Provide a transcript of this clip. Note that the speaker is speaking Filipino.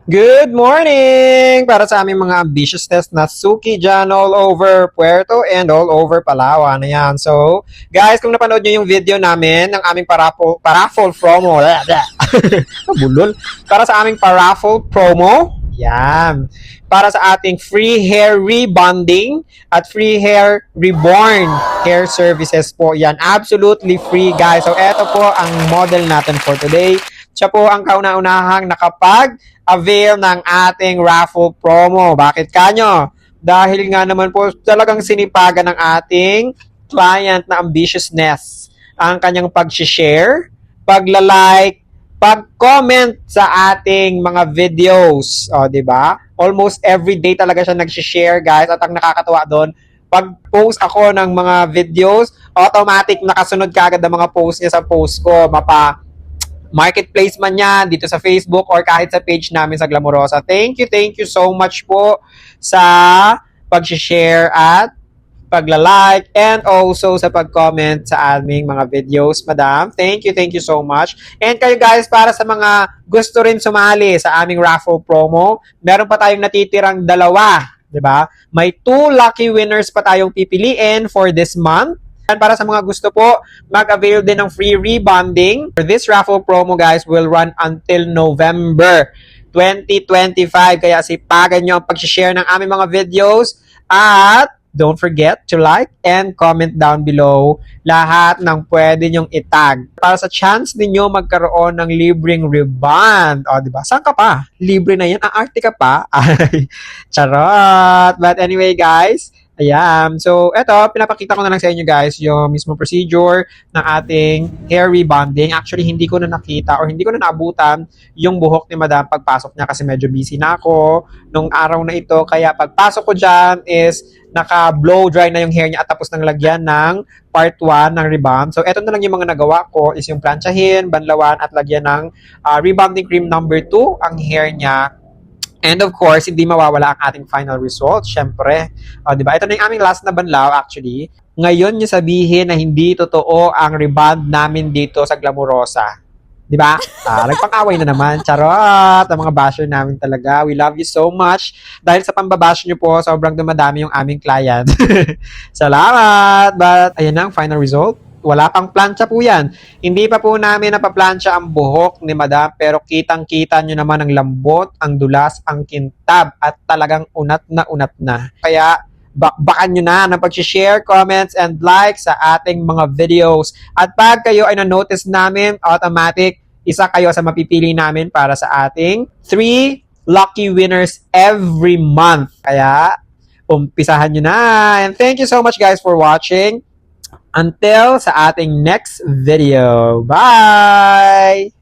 Good morning! Para sa aming mga ambitious test na suki dyan all over Puerto and all over Palawan. Ayan. So, guys, kung napanood nyo yung video namin ng aming paraffle promo, bulol, para sa aming paraffle promo, yan. Para sa ating free hair rebonding at free hair reborn hair services po. Yan. Absolutely free, guys. So, eto po ang model natin for today. Siya po ang kauna-unahang nakapag-avail ng ating raffle promo. Bakit kanyo? Dahil nga naman po talagang sinipagan ng ating client na ambitiousness ang kanyang pag-share, pagla-like, pag-comment sa ating mga videos. O, di ba? Almost every day talaga siya nag-share, guys. At ang nakakatuwa doon, pag-post ako ng mga videos, automatic nakasunod kaagad ang mga post niya sa post ko. Marketplace man yan, dito sa Facebook or kahit sa page namin sa Glamorosa. Thank you so much po sa pag-share at pagla-like and also sa pag-comment sa aming mga videos, madam. Thank you so much. And kayo guys, para sa mga gusto rin sumali sa aming raffle promo, meron pa tayong natitirang dalawa, 'di ba? May 2 lucky winners pa tayong pipiliin for this month. Para sa mga gusto po, mag-avail din ng free rebonding. For this raffle promo, guys, will run until November 2025. Kaya sipagan nyo ang pag-share ng aming mga videos. At don't forget to like and comment down below lahat ng pwede nyong itag. Para sa chance ninyo magkaroon ng libreng rebond. O, diba? Saan ka pa? Libre na yan. Aarte ka pa? Ay, charot! But anyway, guys, ayan. So, eto, pinapakita ko na lang sa inyo guys yung mismo procedure ng ating hair rebonding. Actually, hindi ko na nakita or hindi ko na naabutan yung buhok ni madam pagpasok niya kasi medyo busy na ako nung araw na ito. Kaya pagpasok ko dyan is naka-blow dry na yung hair niya at tapos nang lagyan ng part 1 ng rebond. So, eto na lang yung mga nagawa ko is yung planchahin, banlawan at lagyan ng rebonding cream number 2 ang hair niya. And of course, hindi mawawala ang ating final result. Syempre, di ba? Ito na yung aming last na banlaw actually. Ngayon niyo sabihin na hindi totoo ang rebond namin dito sa Glamorosa. Di ba? Nagpang-away na naman. Charot! Ang mga basher namin talaga. We love you so much. Dahil sa pambabash niyo po, sobrang dumadami yung aming client. Salamat! But, ayan na ang final result. Wala pang plancha po yan. Hindi pa po namin napaplansya ang buhok ni madam pero kitang-kita nyo naman ang lambot, ang dulas, ang kintab at talagang unat na. Kaya bakbakan nyo na ng pag-share, comments, and like sa ating mga videos. At pag kayo ay na-notice namin, automatic, isa kayo sa mapipili namin para sa ating 3 lucky winners every month. Kaya umpisahan nyo na. And thank you so much guys for watching. Until sa ating next video. Bye!